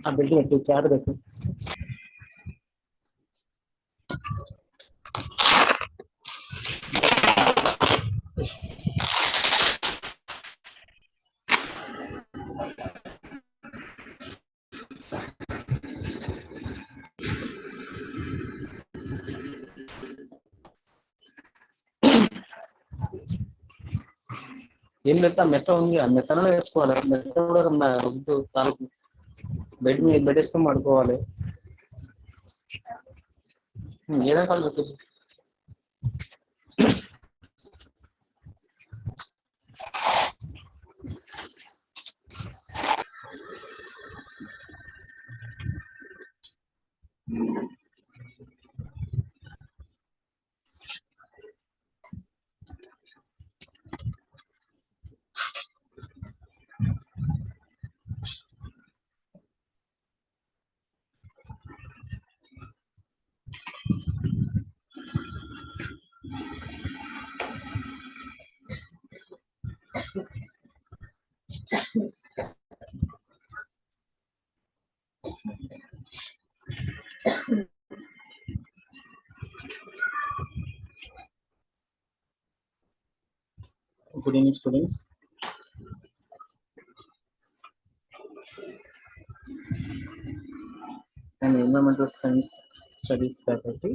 ಆ ಬಿಲ್ಡಿಂಗ್ ಇಟ್ಟು ಕ್ಯಾಡ್ ಬೇಕು. ఏం పెడతా మెత్త ఉంది, ఆ మెత్తలో వేసుకోవాలి. మెత్త కూడా బెడ్ మీద బెడ్ వేసుకొని పడుకోవాలి. ఏదో కాదు చెప్పేసి Good evening, students. I am Environmental Science Studies faculty.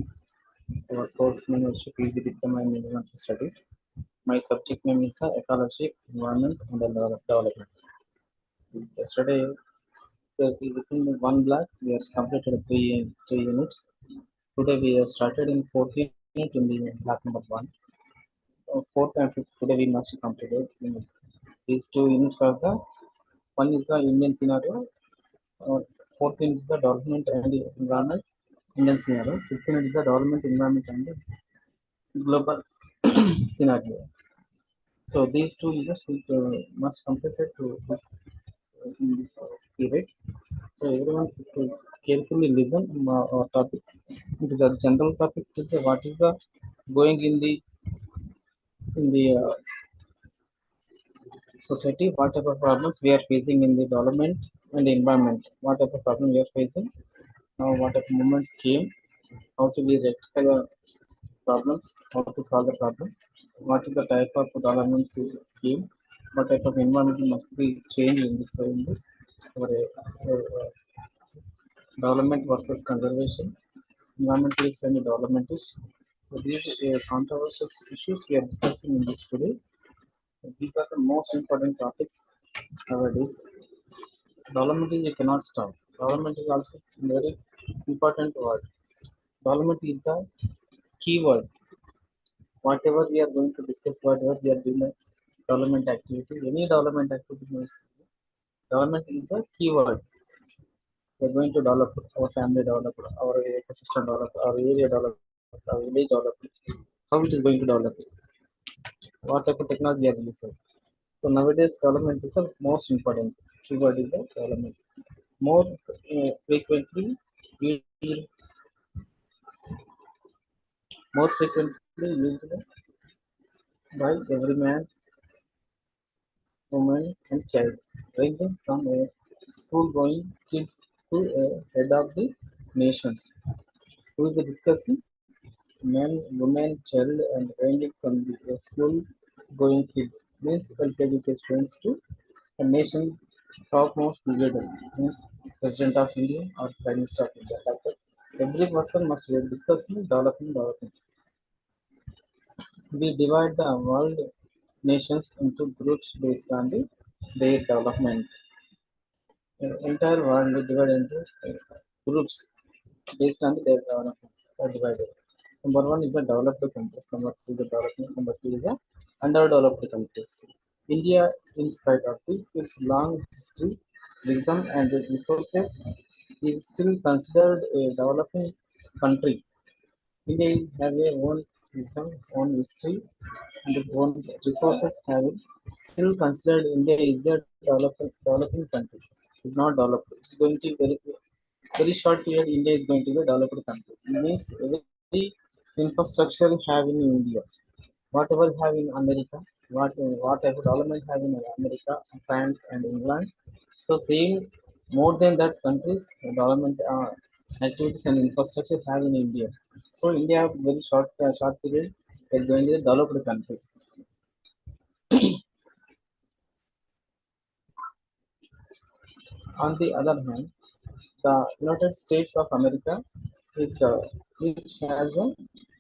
Our course name is PGDES-Course-1 Studies. My subject name is Ecology, Environment and Development. Yesterday, within one block, we have completed three units. Today, we have started in fourth unit in the block number 1. Fourth and fifth today we must complete it. These two units are the one is the Indian scenario, fourth unit is the development and environment Indian scenario, fifth unit is the development, environment and global scenario. So these two units must complete it to this in this period. So everyone should carefully listen our topic. It is a general topic. It is what is the going in the society, what type of problems we are facing in the development and the environment, what type of problem we are facing, what type of movements came, how to be rectify the problems, how to solve the problem, what is the type of development scheme, what type of environment must be changed in this development versus conservation, environmentalist and developmentalist. So these controversial issues we are discussing in this today. These are the most important topics nowadays. Development is you cannot stop. Development is also a very important word. Development is the key word. Whatever we are going to discuss, whatever we are doing, development activity, any development activity, development is a key word. We are going to develop our family, develop our ecosystem, develop our area, develop our village, develop. How it is going to develop? What type of technology we are using? So nowadays, development is the most important. Keyword is the development. More frequently, we more frequently used by every man, woman, and child, ranging from a school-going kids to a head of the nations. Who is discussing? Man, woman, child, and ranging from the school-going kid means LKG students to a nation topmost leader means President of India or Prime Minister of India. Like that, every person must be discussing development. We divide the world nations into groups based on their development. The entire world we divide into groups based on their development. Divided. Number one is the developed countries. Number two is the development. Number three is the underdeveloped countries. India, in spite of its long history, wisdom, and resources, is still considered a developing country. India is have a own wisdom, own history, and its own resources. Having still considered India is a developing country. It's not developed. It's going to very short period. India is going to be a developed country. It means every infrastructure have in India. Whatever have in America, what type of development have in America, France, and England. So same more than that countries development activities and infrastructure have in India. So India have very short period is going to the developed country. On the other hand, the United States of America is the which has a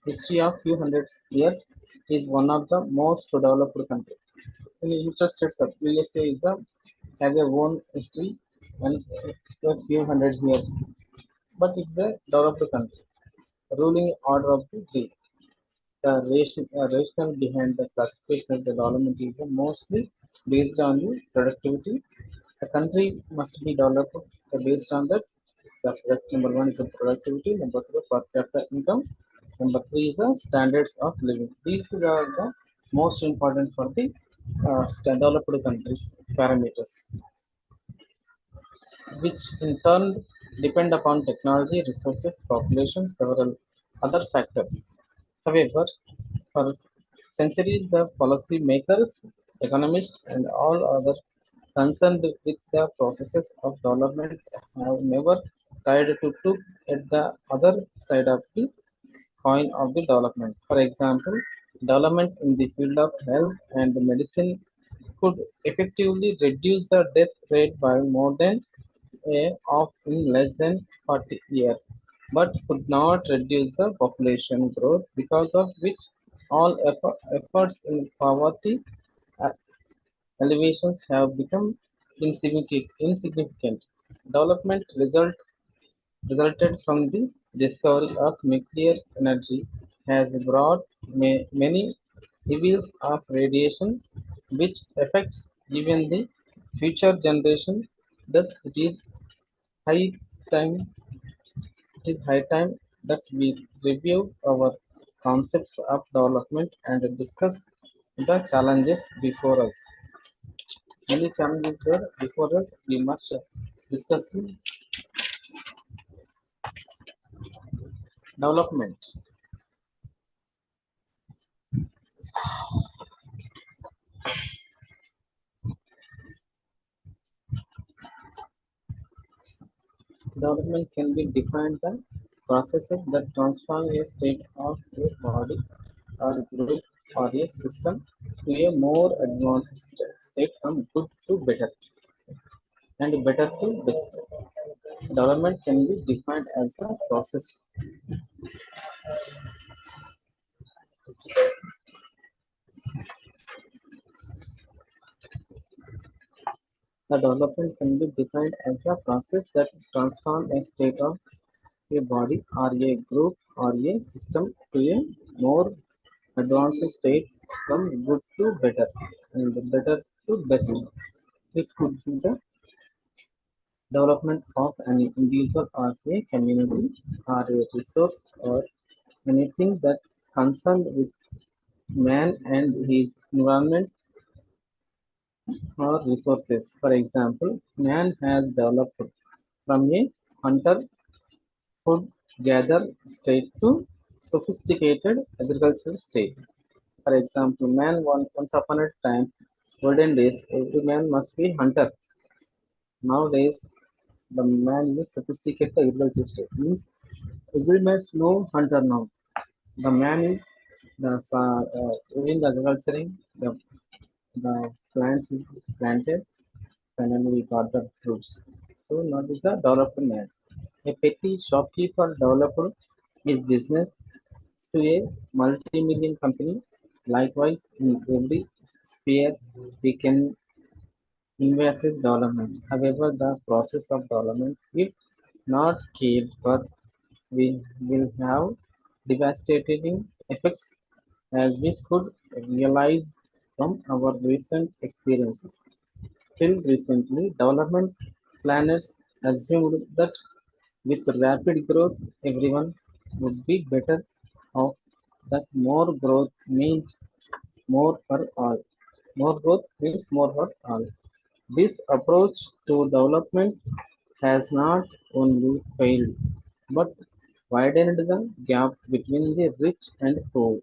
history of few hundred years is one of the most developed country. In the United States of USA is a have a own history and a few hundred years, but it's a developed country. Ruling order of the day. The rationale behind the classification of the development is mostly based on the productivity. The country must be developed based on that. The number one is the productivity, number two, per capita income, number three is the standards of living. These are the most important for the developed countries parameters, which in turn depend upon technology, resources, population, several other factors. However, for centuries, the policy makers, economists, and all other concerned with the processes of development have never tried to look at the other side of the coin of the development. For example, development in the field of health and medicine could effectively reduce the death rate by more than a of in less than 40 years, but could not reduce the population growth, because of which all efforts in poverty uh, elevations have become insignificant. Development resulted from the discovery of nuclear energy has brought many evils of radiation, which affects even the future generation. Thus, high time it is high time that we review our concepts of development and discuss the challenges before us. Many challenges there before us. We must discuss development. Development can be defined as processes that transform a state of a body or group or a system to a more advanced state from good to better and better to best. Development can be defined as a process. The development can be defined as a process that transforms a state of a body or a group or a system to a more advanced state from good to better and better to best. It could be the development of an individual or a community or a resource or anything that's concerned with man and his environment or resources. For example, man has developed from a hunter food gather state to sophisticated agricultural state. For example, once upon a time, olden days, every man must be hunter. Nowadays, the man is sophisticated agricultural state. Means every man is no hunter now. The man is doing the agriculturing. The plants is planted, and then we got the fruits. So now this is a developed man. A petty shopkeeper developer his business to a multi-million company. Likewise, in every sphere, we can invest in development. However, the process of development, if not cared for, we will have devastating effects, as we could realize from our recent experiences. Till recently, development planners assumed that with rapid growth, everyone would be better off, that more growth means more for all. More growth means more for all. This approach to development has not only failed but widened the gap between the rich and poor,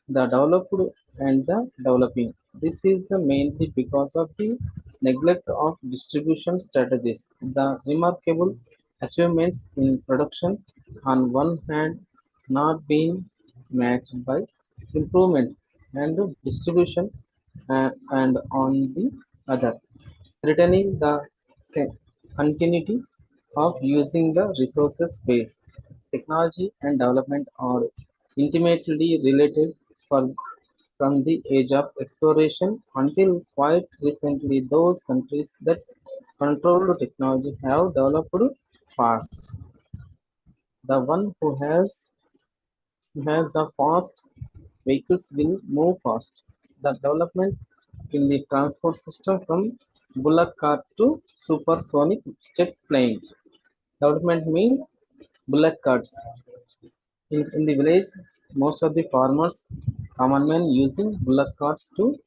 the developed and the developing. This is mainly because of the neglect of distribution strategies. The remarkable achievements in production, on one hand, not being matched by improvement and distribution, and on the other, threatening the continuity of using the resources space. Technology and development are intimately related for, from the age of exploration until quite recently those countries that control technology have developed fast. The one who has the fast vehicles will move fast. The development in the transport system from bullock cart to supersonic jet planes. Development means bullock carts. In the village, most of the farmers, common men using bullock carts too.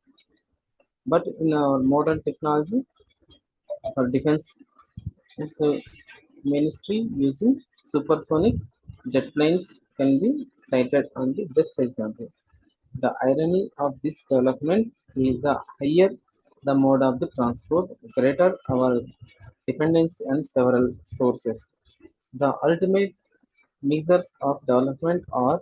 But in our modern technology, our defense is a ministry using supersonic jet planes can be cited on the best example. The irony of this development is the higher the mode of the transport, greater our dependence on several sources. The ultimate measures of development are: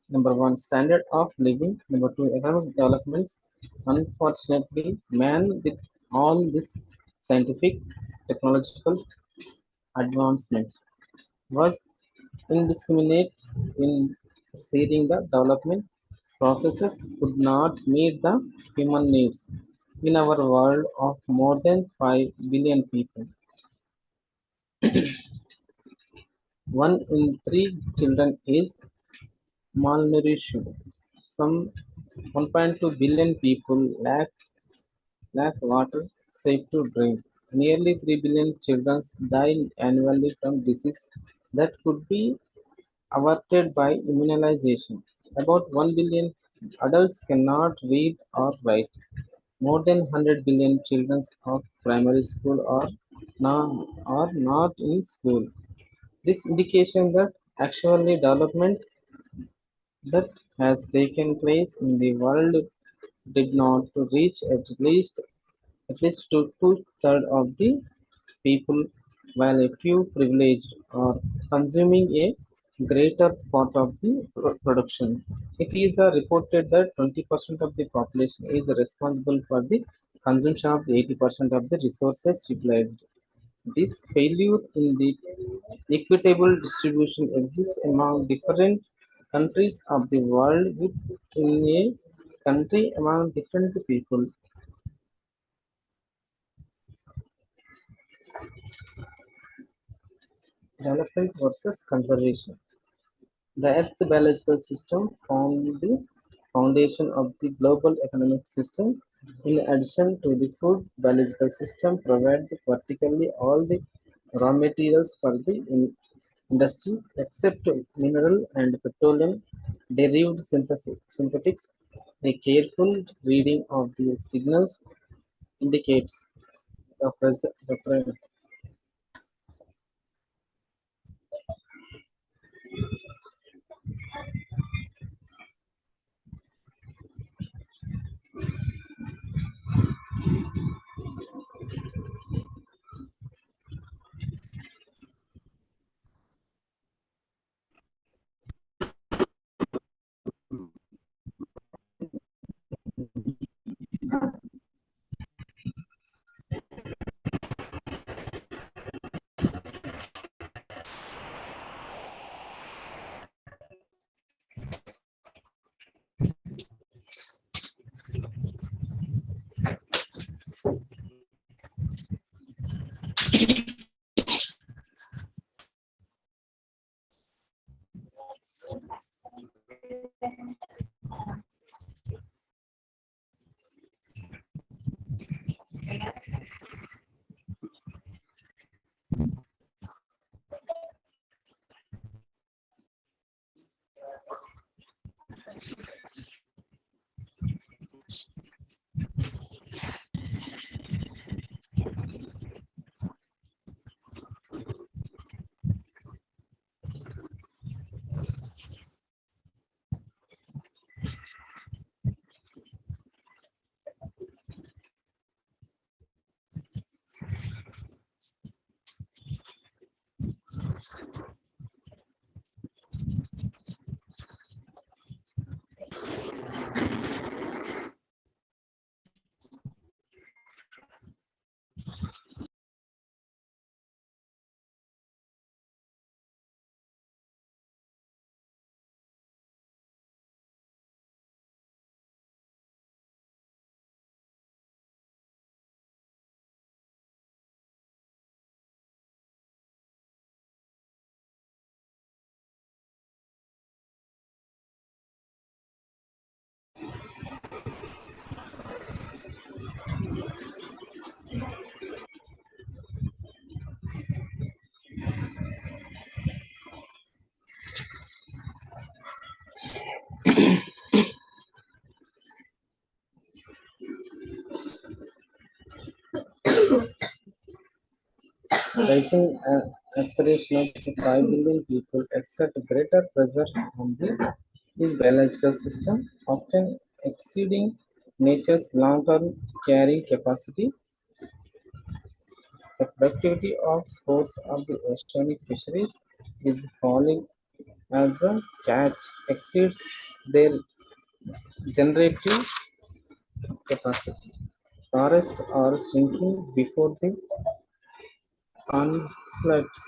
number one, standard of living; number two, economic developments. Unfortunately, man, with all this scientific, technological advancements, was indiscriminate in stating the development processes could not meet the human needs. In our world of more than 5 billion people, one in three children is malnourished. Some 1.2 billion people lack water safe to drink. Nearly 3 billion children die annually from disease that could be averted by immunization. About 1 billion adults cannot read or write. More than 100 billion children of primary school are not in school. This indication that actually development that has taken place in the world did not reach at least to two-thirds of the people, while a few privileged are consuming a greater part of the production. It is reported that 20% of the population is responsible for the consumption of 80% of the resources utilized. This failure in the equitable distribution exists among different countries of the world within a country among different people. Development versus conservation. The Earth biological system formed the foundation of the global economic system. In addition to the food biological system, provide practically all the raw materials for the industry, except mineral and petroleum derived synthetics. A careful reading of the signals indicates the Rising aspiration of 5 billion people exert greater pressure on his biological system, often exceeding nature's long-term carrying capacity. The productivity of scores of the oceanic fisheries is falling as the catch exceeds their generative capacity. Forests are shrinking before the onslaughts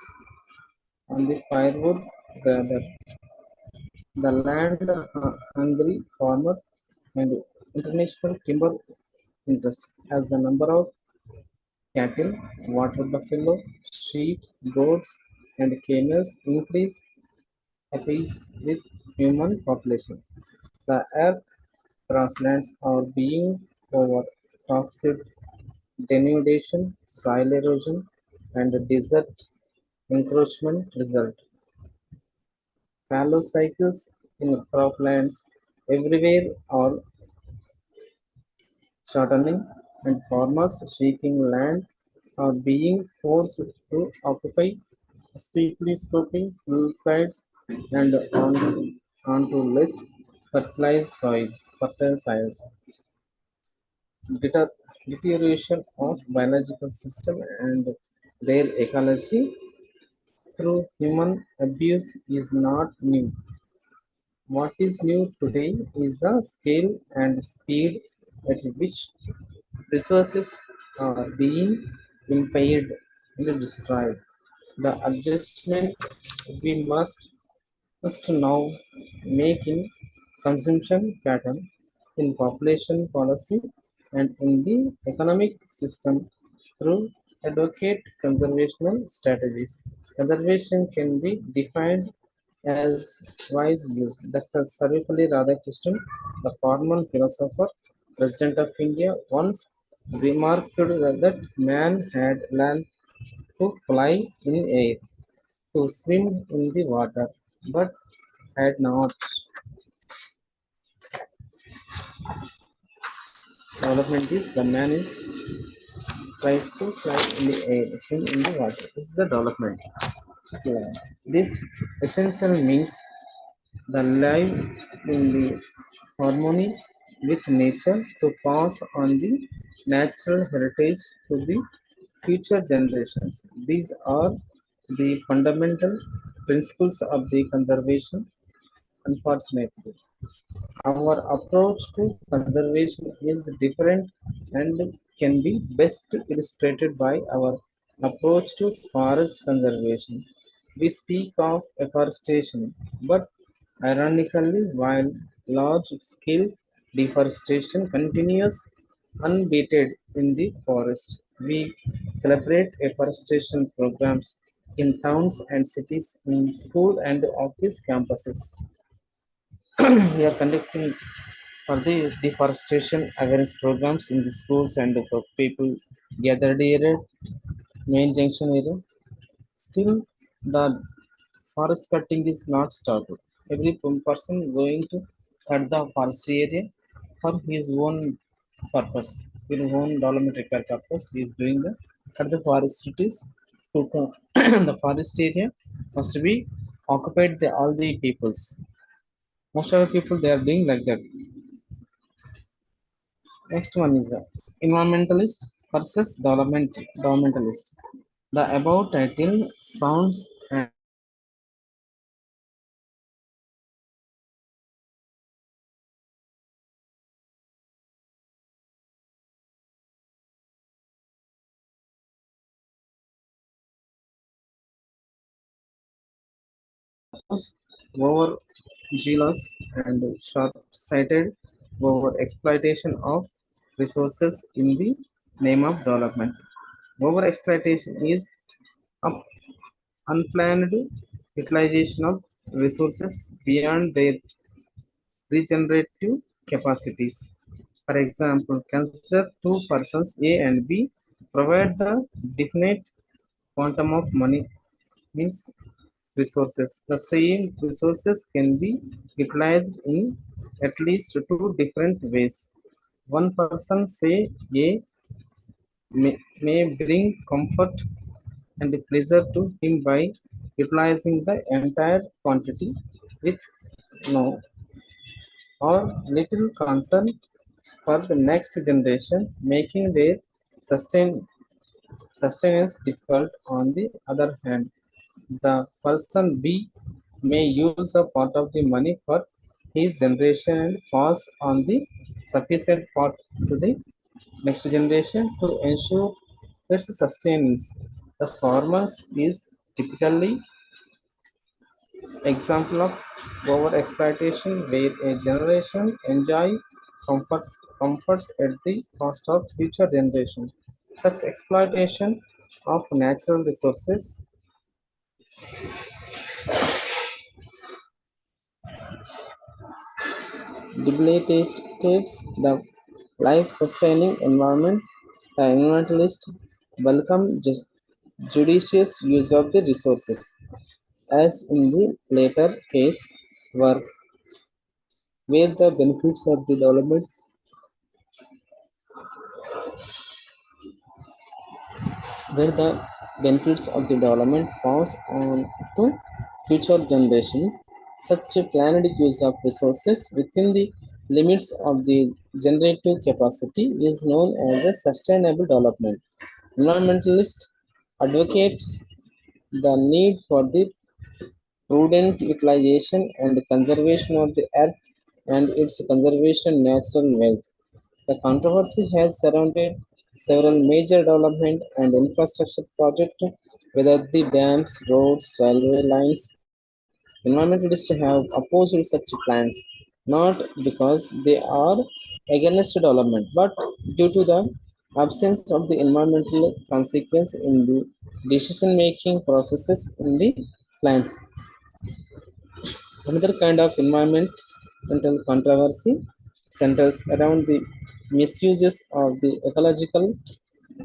on the firewood gather. The land-hungry farmer and international timber interest as the number of cattle, water buffalo, sheep, goats, and camels increase apace with human population. The earth grasslands are being overtaxed. Denudation, soil erosion, and desert encroachment result. Fallow cycles in croplands everywhere are shortening, and farmers seeking land are being forced to occupy steeply sloping hillsides and onto less fertile soils. Deterioration of biological system and their ecology through human abuse is not new. What is new today is the scale and speed at which resources are being impaired and destroyed. The adjustment we must now make in consumption pattern, in population policy, and in the economic system through advocate conservational strategies. Conservation can be defined as wise use. Dr. Sarvepalli Radhakrishnan, the former philosopher, President of India, once remarked that man had learned to fly in air, to swim in the water, but had not. Development is the man is tried to fly in the air, swim in the water. This is the development. Yeah. This essential means the life in the harmony with nature to pass on the natural heritage to the future generations. These are the fundamental principles of the conservation. Unfortunately, our approach to conservation is different and can be best illustrated by our approach to forest conservation. We speak of afforestation, but ironically, while large scale deforestation continues unabated in the forest, we celebrate afforestation programs in towns and cities, in school and office campuses. We are conducting for the deforestation awareness programs in the schools and for people gathered area, main junction area. Still, the forest cutting is not stopped. Every person going to cut the forest area for his own purpose, his own development repair purpose. He is doing the cut the forest trees to the forest area must be occupied the all the peoples. Most of the people they are doing like that. Next one is environmentalist. versus developmentalist. The above title sounds as overzealous and short-sighted over exploitation of resources in the name of development. Over exploitation is up- unplanned utilization of resources beyond their regenerative capacities. For example, consider two persons A and B provide the definite quantum of money means resources. The same resources can be utilized in at least two different ways. One person, say A, may bring comfort and pleasure to him by utilizing the entire quantity with no or little concern for the next generation, making their sustenance difficult. On the other hand, the person B may use a part of the money for his generation and pass on the sufficient part to the next generation to ensure its sustenance. The former is typically example of over exploitation where a generation enjoy comforts at the cost of future generation. Such exploitation of natural resources debilitates the life-sustaining environment. The environmentalists welcome judicious use of the resources, as in the later case, were where the benefits of the development where the benefits of the development pass on to future generations. Such a planned use of resources within the limits of the generative capacity is known as a sustainable development. Environmentalist advocates the need for the prudent utilization and conservation of the earth and its conservation natural wealth. The controversy has surrounded several major development and infrastructure projects, whether the dams, roads, railway lines. Environmentalists have opposed such plans not because they are against development, but due to the absence of the environmental consequence in the decision making processes in the plans. Another kind of environmental controversy centers around the misuses of the ecological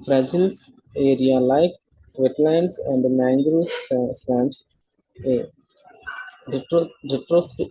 fragile area like wetlands and mangrove swamps. A retrospective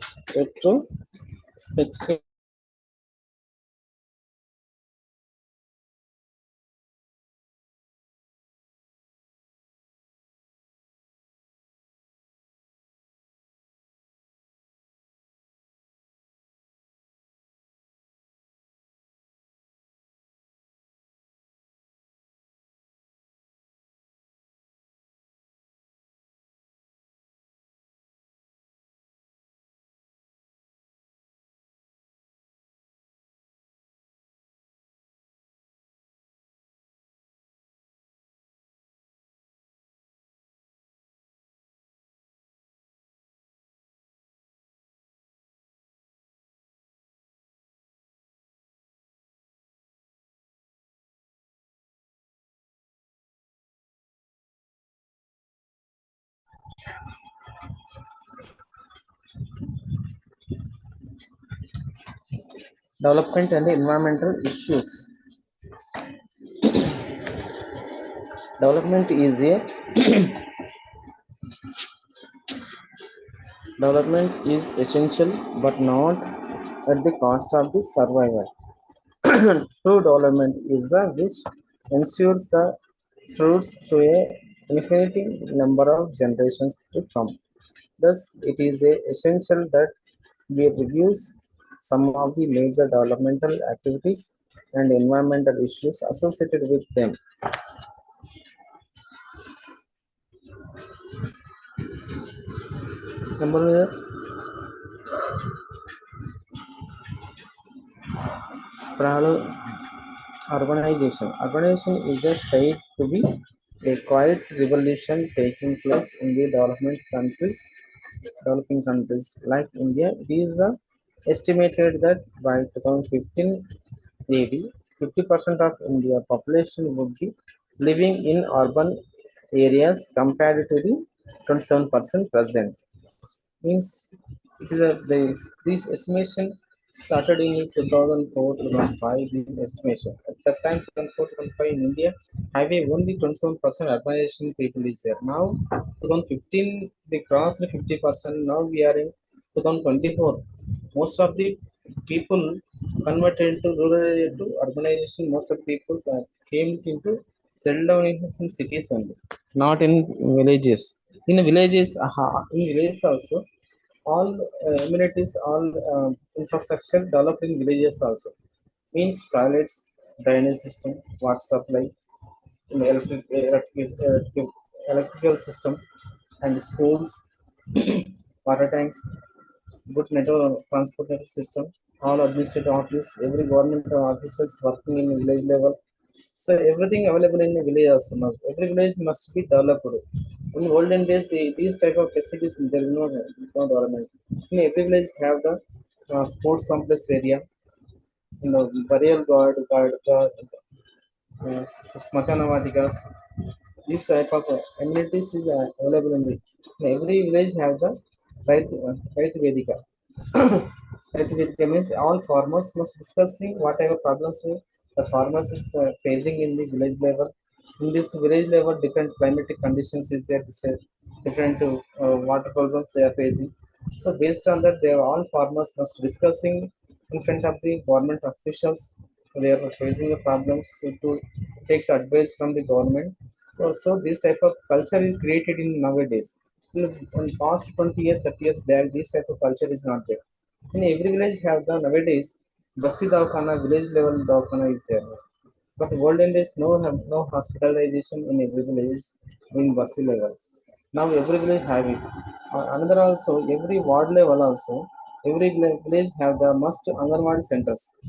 development and environmental issues. Development is a development is essential but not at the cost of the survival. True development is the which ensures the fruits to a infinite number of generations to come. Thus, it is essential that we reduce some of the major developmental activities and environmental issues associated with them. Number sprawl urbanization. Urbanization is a said to be a quiet revolution taking place in the developing countries like India. It is estimated that by 2015 AD, 50% of India population would be living in urban areas compared to the 27% present. Means it is a this estimation started in 2004 2005 this estimation at that time 2004 2005 in India having only 27% urbanization people is there. Now 2015 they crossed 50%. Now we are in 2024, most of the people converted into rural area to urbanization. Most of the people came into settle down in cities only, not in villages. In villages, in villages also all amenities, all infrastructure developed in villages also. Means toilets, drainage system, water supply, electrical system, and schools, water tanks, good network transport network system, all administrative office, every government officials working in village level. So everything available in the village also now. Every village must be developed. In olden days, these type of facilities there is no development. In every village have the sports complex area, burial guard, smashanavadikas. This type of amenities is available in every village have the right Vedika. Right Vedika means all farmers must discussing whatever problems the farmers is facing in the village level. In this village level, different climatic conditions is there, different water problems they are facing. So based on that, they are all farmers must discussing in front of the government officials. They are facing a problem, so to take the advice from the government. So this type of culture is created in nowadays. In past 20 years, 30 years back, this type of culture is not there. In every village have the nowadays Basi Dawkhana, village level Dawkhana is there. But olden days no hospitalization in every village in Basi level. Now every village have it. Another also every ward level also every village have the must Anganwadi centers.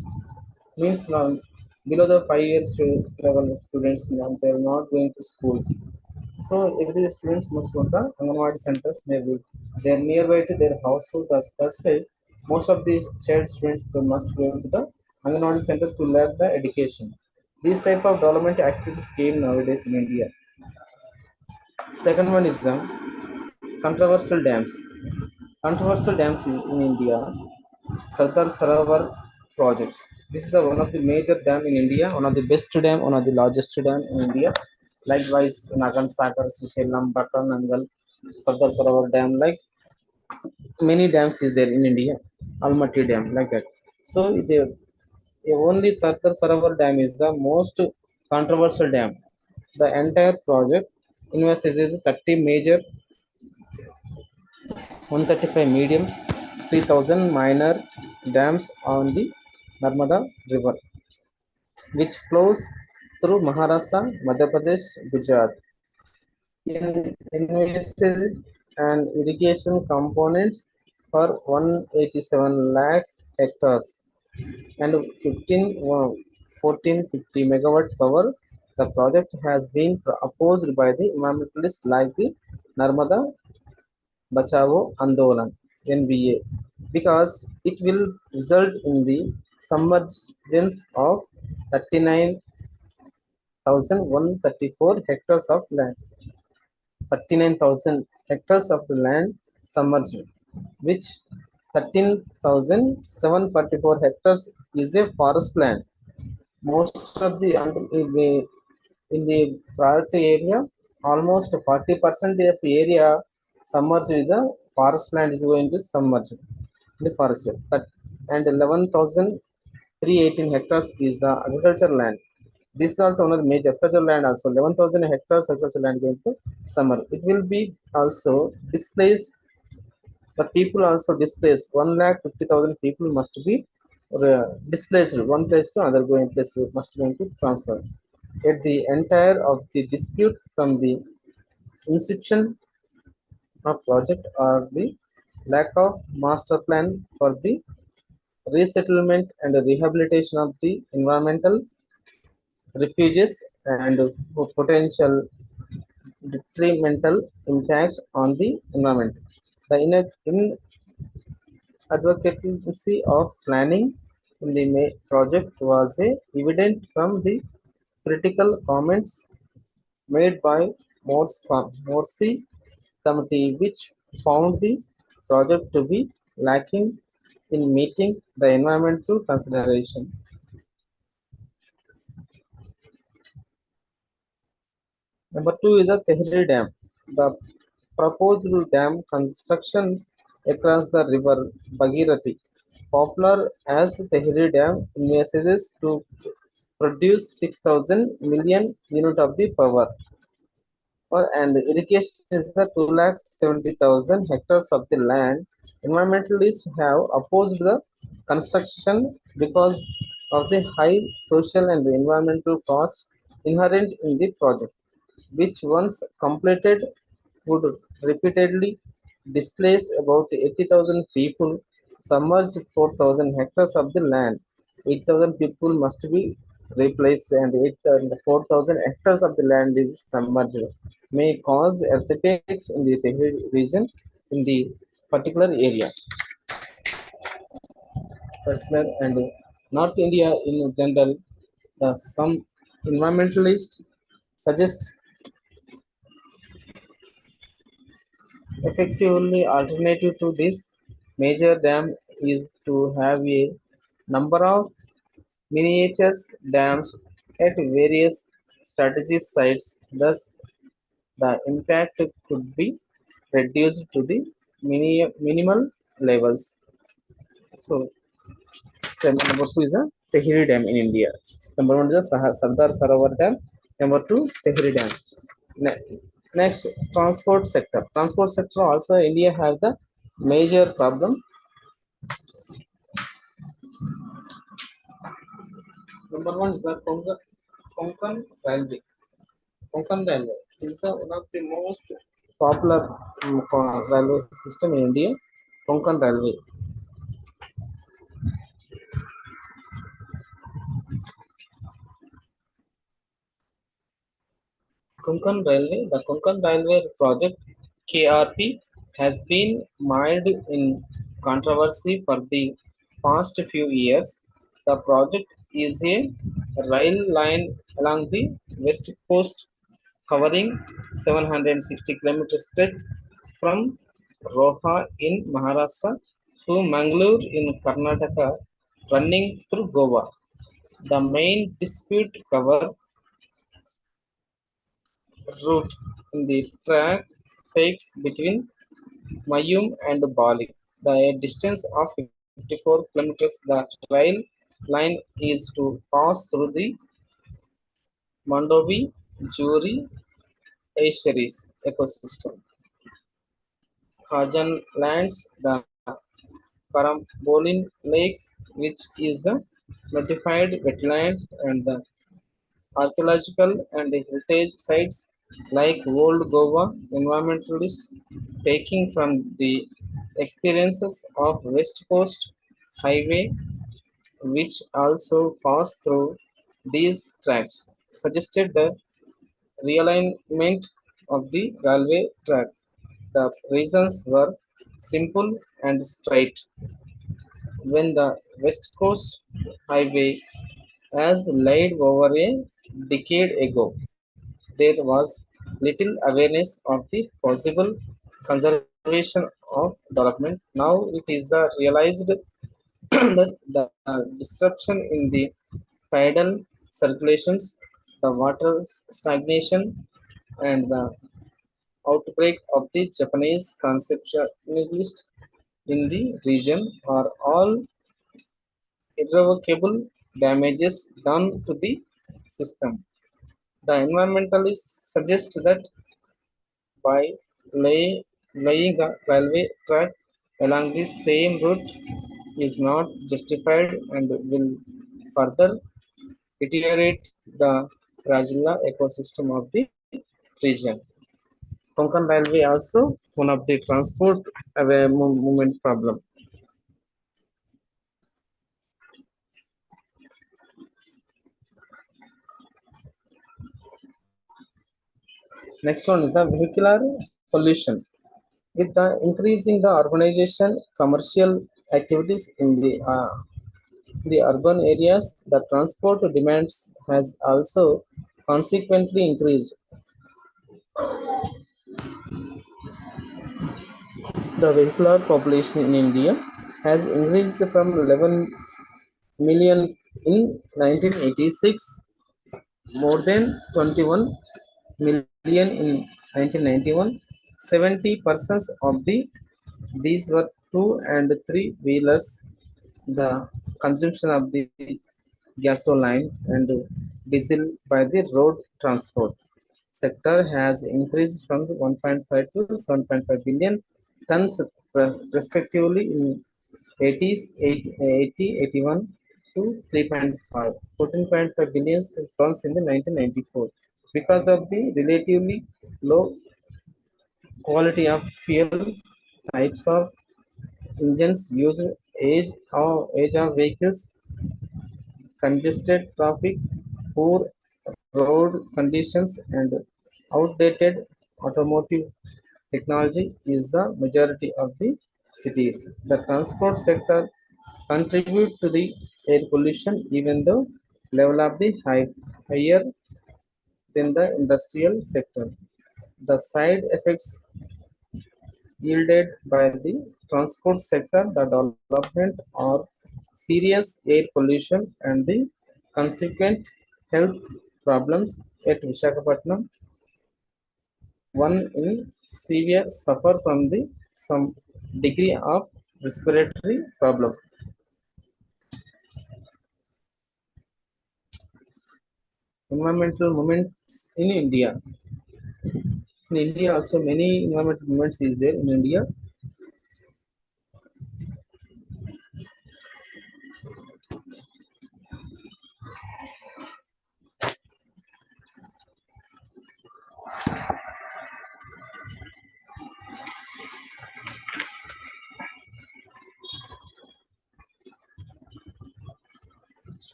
Means now below the 5 years level of students now they are not going to schools. So every students must go to Anganwadi centers maybe they're nearby to their household. That's why most of these child students they must go to the Anganwadi centers to learn the education. These type of development activities came nowadays in India. Second one is the controversial dams. Controversial dams in India, Sardar Sarovar projects. This is the one of the major dam in India, one of the best dam, one of the largest dam in India. Likewise, Nagan Sagar, Srisailam, Bhattanangal, Sardar Sarovar Dam, like many dams is there in India. Almaty Dam, like that. So the only Sardar Sarovar Dam is the most controversial dam. The entire project invests 30 major, 135 medium, 3,000 minor dams on the Narmada River, which flows through Maharashtra, Madhya Pradesh, Gujarat. Invested and irrigation components for 187 lakhs hectares and 1450 megawatt power. The project has been opposed by the environmentalists like the Narmada Bachao Andolan (NBA) because it will result in the submergence of 39,134 hectares of land. 39,000 hectares of the land submerged, which 13,744 hectares is a forest land. Most of the in the priority area, almost 40% of the area submerged with the forest land is going to submerge the forest. And 11,318 hectares is the agricultural land. This is also one of the major agricultural land. Also, 11,000 hectares agricultural land going to summer. It will be also displaced. The people also displaced. 1,50,000 people must be displaced one place to another going place must going to transfer. Yet the entire of the dispute from the inception of project or the lack of master plan for the resettlement and rehabilitation of the environmental refuges and potential detrimental impacts on the environment. The inadvocacy of planning in the project was evident from the critical comments made by Morsi committee, which found the project to be lacking in meeting the environmental consideration. Number two is the Tehri Dam. The proposed dam constructions across the river Bhagirathi, popular as Tehri Dam, envisages to produce 6,000 million unit of the power. And irrigation is the 270,000 hectares of the land. Environmentalists have opposed the construction because of the high social and environmental costs inherent in the project, which once completed would repeatedly displace about 80,000 people, submerge 4,000 hectares of the land. 8,000 people must be replaced, and 4,000 hectares of the land is submerged. May cause earthquakes in the Tehri region in the particular area. Particular and North India in general, some environmentalists suggest effectively alternative to this major dam is to have a number of miniature dams at various strategic sites. Thus, the impact could be reduced to the minimal levels. So, number two is a Tehri Dam in India. Number one is a Sardar Sarovar Dam. Number two, Tehri Dam. Next, transport sector. Transport sector also India have the major problem. Number one is the Konkan Railway. Konkan Railway is one of the most popular railway system in India. Konkan Railway. The Konkan Railway project (KRP) has been mired in controversy for the past few years. The project is a rail line along the west coast covering 760 km stretch from Roha in Maharashtra to Mangalore in Karnataka, running through Goa. The main dispute cover route in the track takes between Mayum and Bali. The distance of 54 kilometers. The rail line is to pass through the Mandovi Juri Estuaries ecosystem. Khajan lands, the Karambolin Lakes, which is the notified wetlands, and the archaeological and heritage sites like Old Goa. Environmentalists taking from the experiences of West Coast Highway, which also pass through these tracks, suggested the realignment of the railway track. The reasons were simple and straight. When the West Coast Highway as laid over a decade ago, there was little awareness of the possible conservation of development. Now it is realized that the disruption in the tidal circulations, the water stagnation, and the outbreak of the Japanese conceptualists in the region are all irrevocable damages done to the system. The environmentalists suggest that by laying a railway track along the same route, is not justified and will further deteriorate the fragile ecosystem of the region. Konkan Railway also one of the transport movement problem. Next one is the vehicular pollution. With the increasing the urbanization, commercial activities in the urban areas, the transport demands has also consequently increased. The vehicular population in India has increased from 11 million in 1986, more than 21 million in 1991. 70% of these were two and three wheelers. The consumption of the gasoline and diesel by the road transport sector has increased from 1.5 to 7.5 billion tons respectively in 80s, 80, 81 to 3.5, 14.5 billion tons in the 1994 because of the relatively low quality of fuel, types of engines used, age of vehicles, congested traffic, poor road conditions, and outdated automotive technology is the majority of the cities. The transport sector contribute to the air pollution even though level of the higher than the industrial sector. The side effects yielded by the transport sector, the development or serious air pollution and the consequent health problems at Vishakhapatnam. One in severe suffer from the some degree of respiratory problems. Environmental movements in India. In India also many environmental movements is there in India.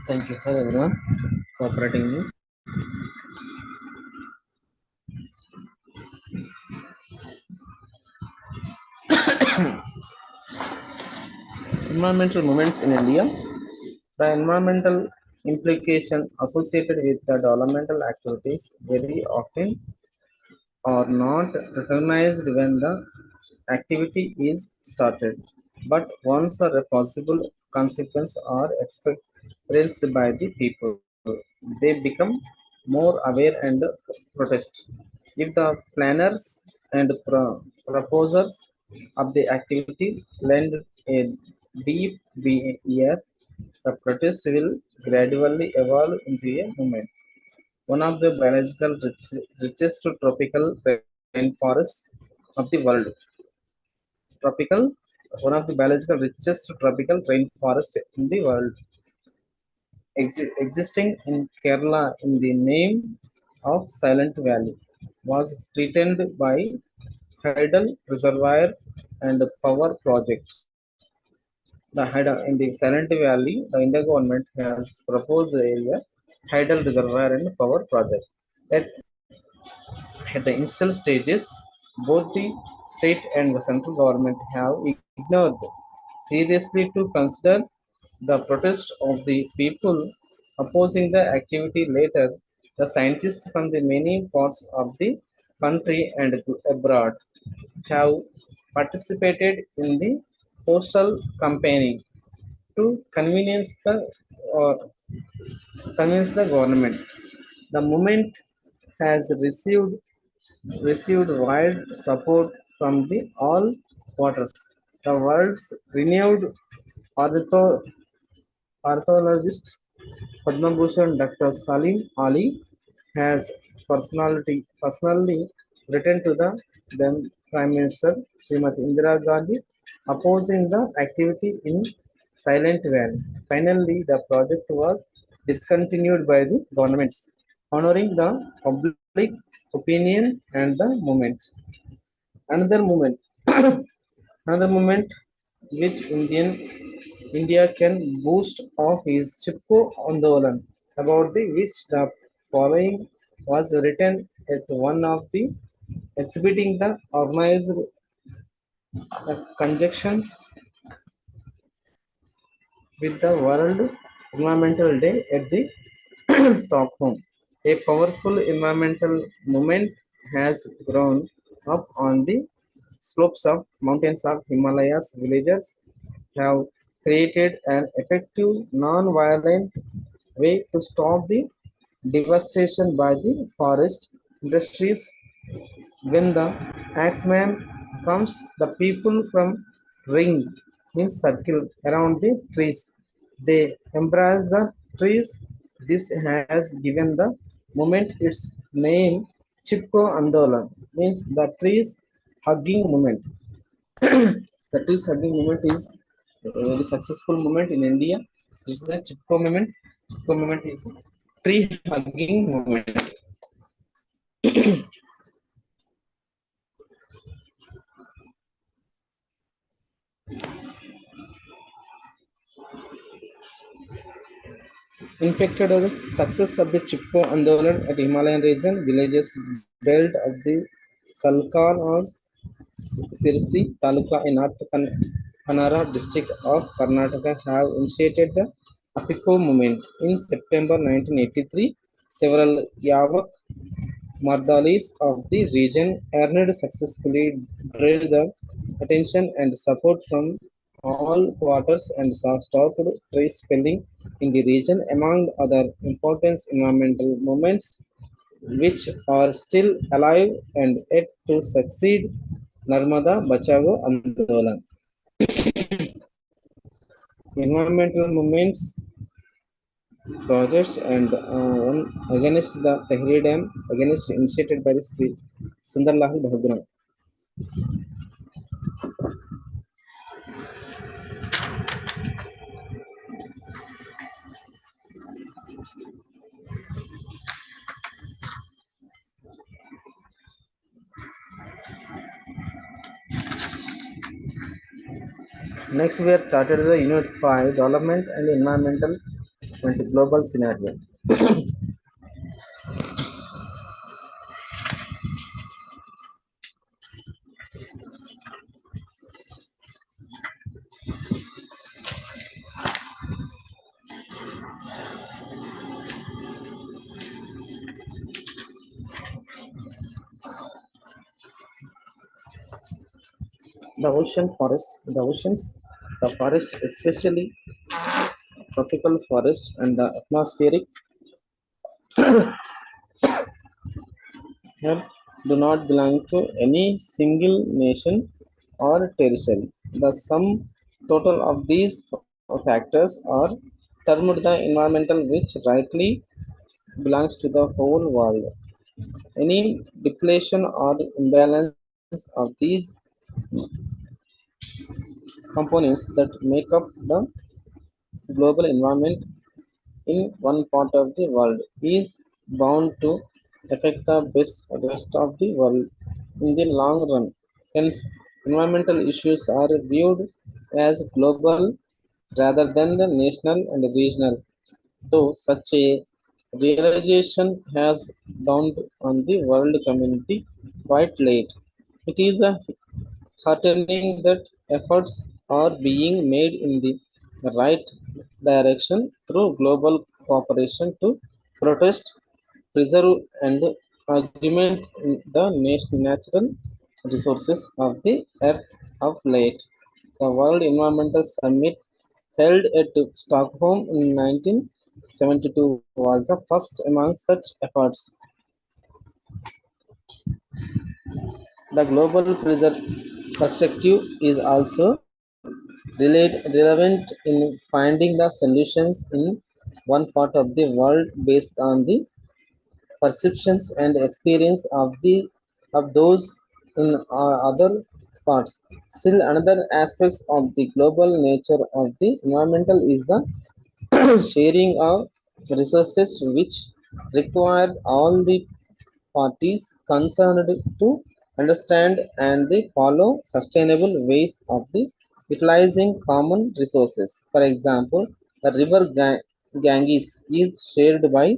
Thank you for everyone cooperating me. Environmental movements in India. The environmental implication associated with the developmental activities very often are not recognized when the activity is started, but once a possible consequence are experienced by the people, they become more aware and protest. If the planners and proposers of the activity lend a deep ear, the protest will gradually evolve into a movement. One of the biological richest tropical rainforests of the world. Tropical, one of the biological richest tropical rainforest in the world, existing in Kerala in the name of Silent Valley, was threatened by Hydel Reservoir and Power Project. In the Silent Valley, the India government has proposed area Hydel Reservoir and Power Project. At, at the initial stages, both the state and the central government have ignored seriously to consider the protest of the people opposing the activity. Later, the scientists from the many parts of the country and abroad have participated in the postal campaigning to uh, convince the government. The movement has received wide support from the all quarters. The world's renowned ornitho- Archaeologist Padma Bhushan Dr. Salim Ali has personally written to the then Prime Minister Srimati Indira Gandhi opposing the activity in Silent Valley. Finally, the project was discontinued by the governments, honoring the public opinion and the movement. Another movement, another movement which India can boast of is Chipko Andolan, about the which the following was written at one of the exhibiting the organized conjunction with the World Environmental Day at the Stockholm. A powerful environmental movement has grown up on the slopes of mountains of Himalayas. Villagers have created an effective non-violent way to stop the devastation by the forest industries. When the axeman comes, the people from ring in circle around the trees. They embrace the trees. This has given the movement its name. Chipko Andolan means the trees hugging movement. The trees hugging movement is a very successful movement in India. This is a Chipko movement. Chipko movement is tree hugging movement. Infected by the success of the Chipko Andolan at Himalayan region, villages belt of the Salkar or Sirsi Taluka in North Kannara district of Karnataka have initiated the Apiko movement. In September 1983, several Yavak Mardalis of the region earned successfully drew the attention and support from all quarters and stopped tree felling in the region, among other important environmental movements which are still alive and yet to succeed. Narmada Bachao Andolan. Environmental movements, projects, and one against the Tehri Dam, against initiated by the Sri Sundarlal Bhagra. Next, we have started the Unit 5 Development and Environmental and Global Scenario. The ocean forest, the oceans, the forest, especially tropical forest and the atmospheric air, do not belong to any single nation or territory. The sum total of these factors are termed the environmental, which rightly belongs to the whole world. Any depletion or imbalance of these components that make up the global environment in one part of the world is bound to affect the rest of the world in the long run. Hence, environmental issues are viewed as global rather than the national and regional, though such a realization has dawned on the world community quite late. It is a heartening that efforts are being made in the right direction through global cooperation to protest, preserve, and augment the natural resources of the earth. Of late, the World Environmental Summit held at Stockholm in 1972 was the first among such efforts. The global perspective is also relevant in finding the solutions in one part of the world based on the perceptions and experience of those in other parts. Still, another aspects of the global nature of the environmental is the sharing of resources, which require all the parties concerned to understand and they follow sustainable ways of the utilizing common resources. For example, the river Ganges is shared by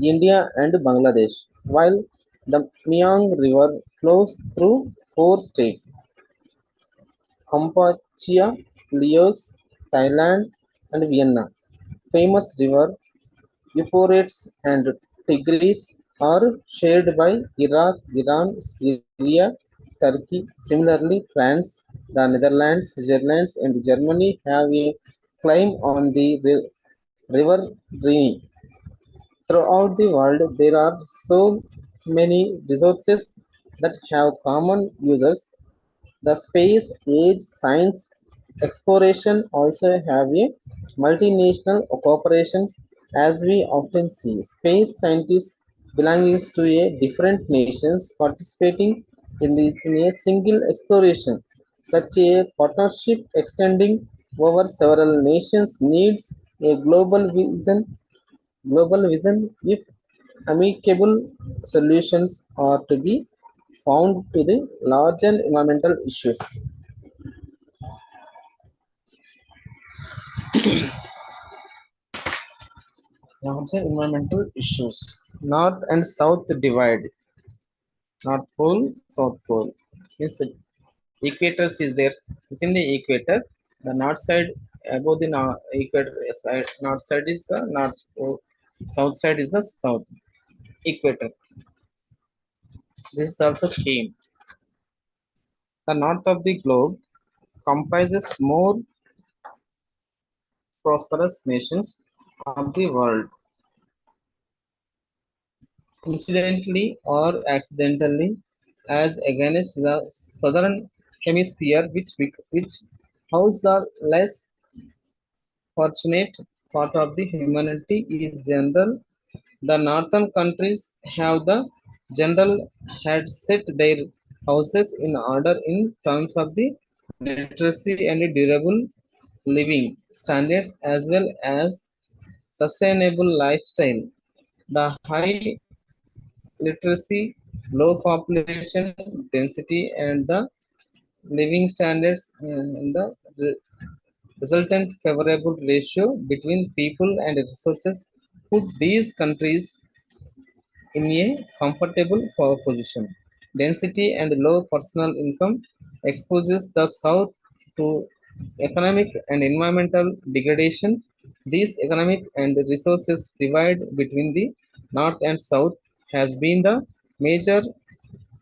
India and Bangladesh, while the Myang River flows through four states: Kampuchea, Laos, Thailand, and Vienna. Famous river Euphrates and Tigris are shared by Iraq, Iran, Syria, Turkey. Similarly, France, the Netherlands, Switzerland, and Germany have a claim on the river Rhine. Throughout the world, there are so many resources that have common users. The space age science exploration also have a multinational corporations, as we often see. Space scientists belonging to a different nations participating in a single exploration. Such a partnership extending over several nations needs a global vision if amicable solutions are to be found to the larger environmental issues. Larger environmental issues. North and South divide. North Pole, South Pole. Means equators is there within the equator. The north side above the equator side. North side is the north pole. South side is the south equator. This is also came. The north of the globe comprises more prosperous nations of the world. Incidentally or accidentally, as against the southern hemisphere, which house the less fortunate part of the humanity is general. The northern countries have the general had set their houses in order in terms of the literacy and durable living standards as well as sustainable lifestyle. The high literacy, low population density, and the living standards and the resultant favorable ratio between people and resources put these countries in a comfortable position. Density and low personal income exposes the South to economic and environmental degradation. These economic and resources divide between the North and South has been the major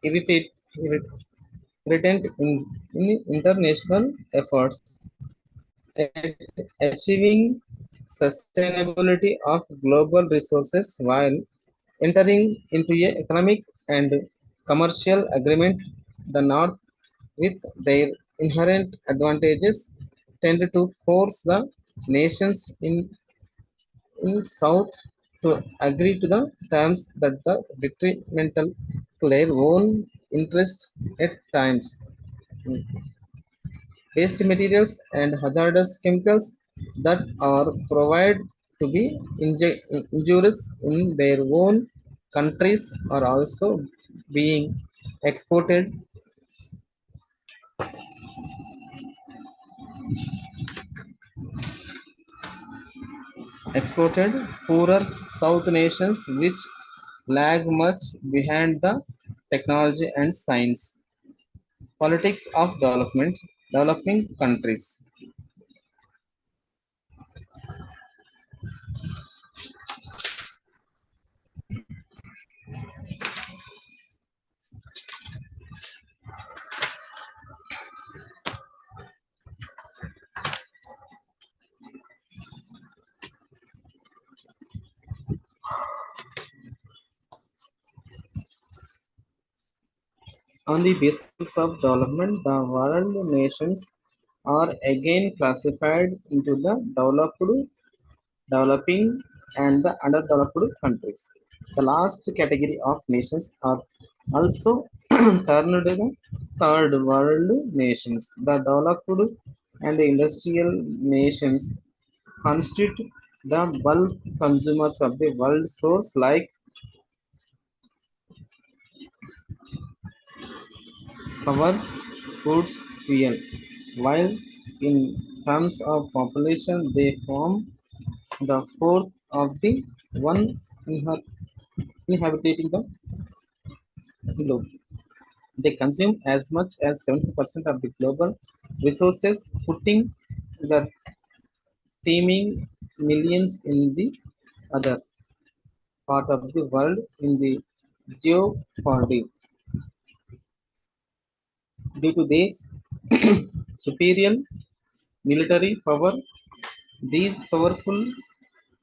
irritate, irritant in international efforts at achieving sustainability of global resources while entering into a economic and commercial agreement. The North, with their inherent advantages, tend to force the nations in South to agree to the terms that are detrimental to their own interests at times. Waste materials and hazardous chemicals that are provided to be injurious in their own countries are also being exported poorer south nations which lag much behind the technology and science politics of developing countries. On the basis of development, the world nations are again classified into the developed, developing, and the underdeveloped countries. The last category of nations are also termed the third world nations. The developed and the industrial nations constitute the bulk consumers of the world source like power, foods, fuel, while in terms of population they form the fourth of the one inhabiting the globe. They consume as much as 70% of the global resources, putting the teeming millions in the other part of the world in the jeopardy. Due to this superior military power, these powerful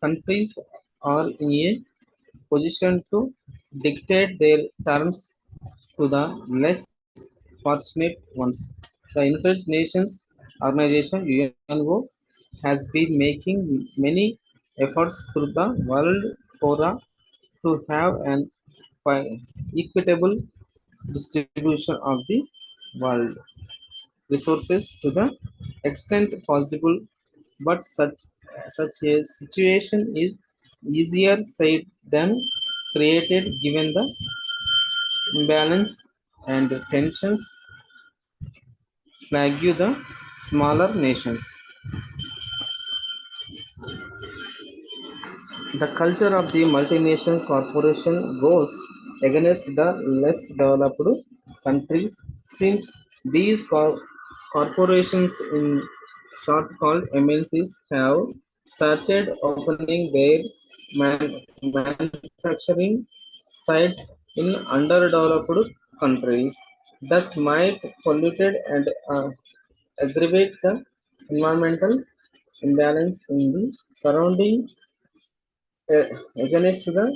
countries are in a position to dictate their terms to the less fortunate ones. The United Nations Organization (UNO) has been making many efforts through the world fora to have an equitable distribution of the world resources to the extent possible, but such a situation is easier said than created given the imbalance and tensions plague the smaller nations. The culture of the multinational corporation goes against the less developed countries since these corporations, in short called MNCs, have started opening their manufacturing sites in underdeveloped countries that might pollute and aggravate the environmental imbalance in the surrounding against the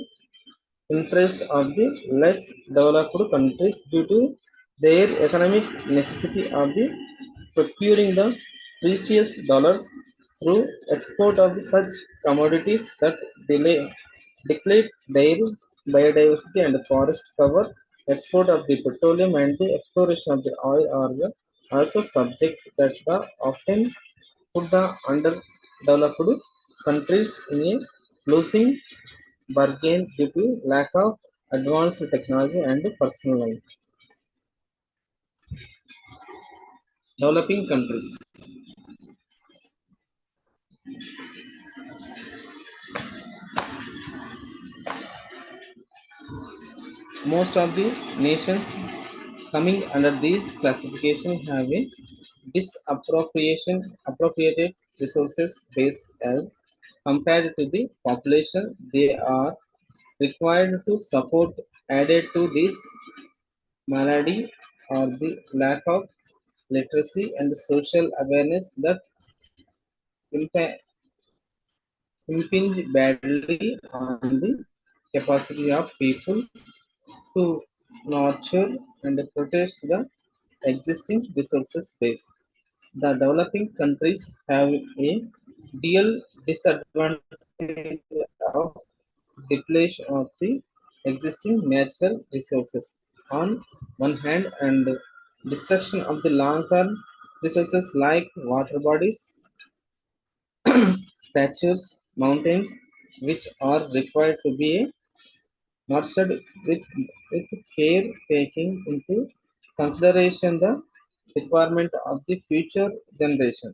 interest of the less developed countries due to their economic necessity of the procuring the precious dollars through export of such commodities that delay, deplete their biodiversity and forest cover. Export of the petroleum and the exploration of the oil are the also subject that the often put the underdeveloped countries in a losing bargain due to lack of advanced technology and personnel. Developing countries. Most of the nations coming under this classification have a appropriated resources base as compared to the population they are required to support. Added to this malady or the lack of literacy and social awareness that impa- impinge badly on the capacity of people to nurture and protect the existing resources base. The developing countries have a dual disadvantage of depletion of the existing natural resources on one hand and destruction of the long-term resources like water bodies, patches, mountains, which are required to be nurtured with care, taking into consideration the requirement of the future generation.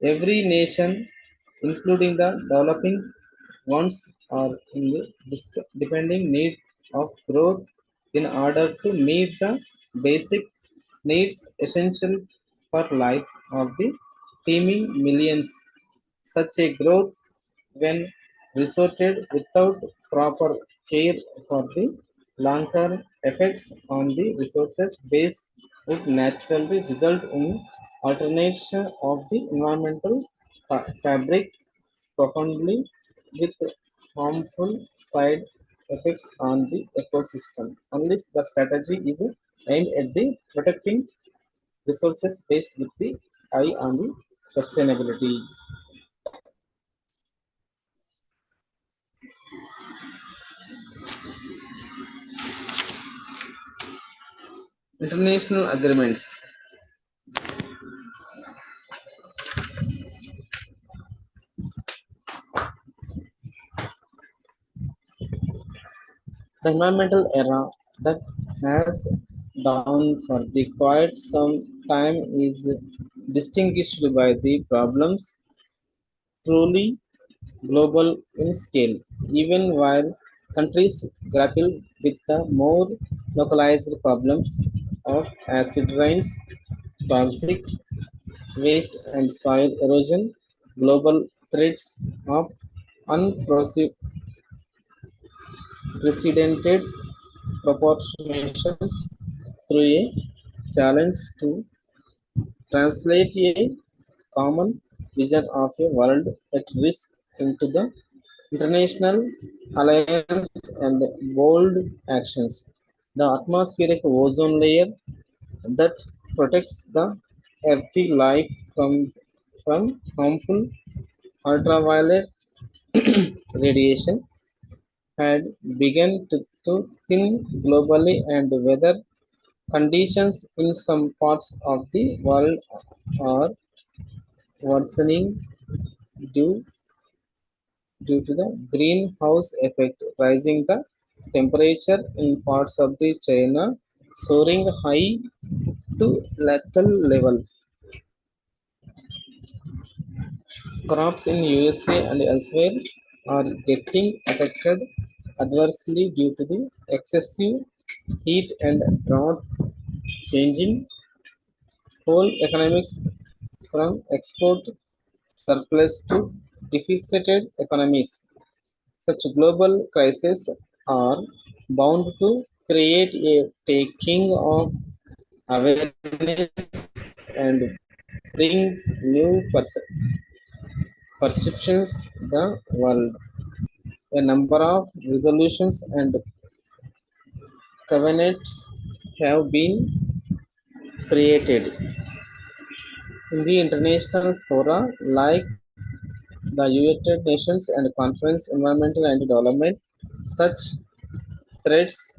Every nation, including the developing ones, are in the depending need of growth in order to meet the basic needs essential for life of the teeming millions. Such a growth, when resorted without proper care for the long-term effects on the resources base, would naturally result in alternation of the environmental fabric profoundly with harmful side effects on the ecosystem. Unless the strategy is aimed at the protecting resources base with the eye on the sustainability. International agreements. The environmental era that has down for the quite some time is distinguished by the problems truly global in scale, even while countries grapple with the more localized problems of acid rains, toxic waste, and soil erosion. Global threats of unprecedented proportions through a challenge to translate a common vision of a world at risk into the international alliance and bold actions. The atmospheric ozone layer that protects the earthly life from harmful ultraviolet radiation had begun to thin globally, and weather conditions in some parts of the world are worsening due, due to the greenhouse effect, rising the temperature in parts of the China, soaring high to lethal levels. Crops in USA and elsewhere are getting affected adversely due to the excessive heat and drought, changing whole economics from export surplus to deficited economies. Such global crises are bound to create a taking of awareness and bring new perceptions the world. A number of resolutions and covenants have been created in the international fora like the United Nations and Conference Environmental and Development. Such threats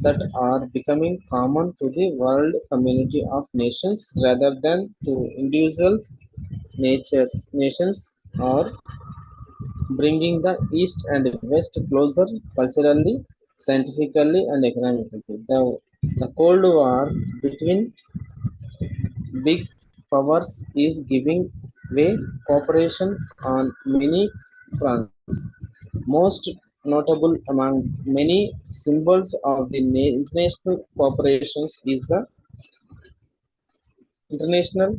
that are becoming common to the world community of nations rather than to individuals nations are bringing the east and west closer culturally, scientifically, and economically. The cold war between big powers is giving way cooperation on many fronts. Most notable among many symbols of the international cooperations is the International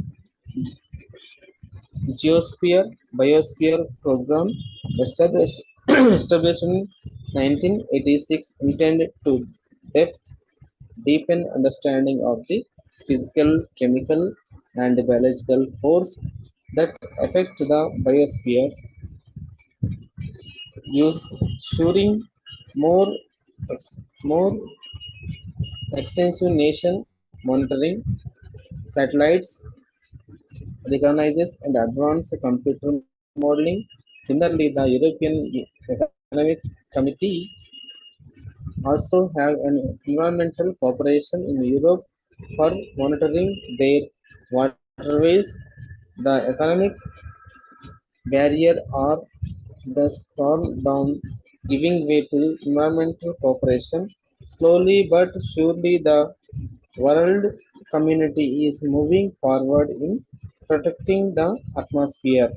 Geosphere Biosphere Program established, established in 1986 intended to depth, deepen understanding of the physical, chemical, and biological force that affect the biosphere, ensuring more more extensive nation monitoring satellites recognizes and advanced computer modeling. Similarly, the European Economic Committee also have an environmental cooperation in Europe for monitoring their waterways. The economic barrier are thus torn down, giving way to environmental cooperation. Slowly but surely, the world community is moving forward in protecting the atmosphere.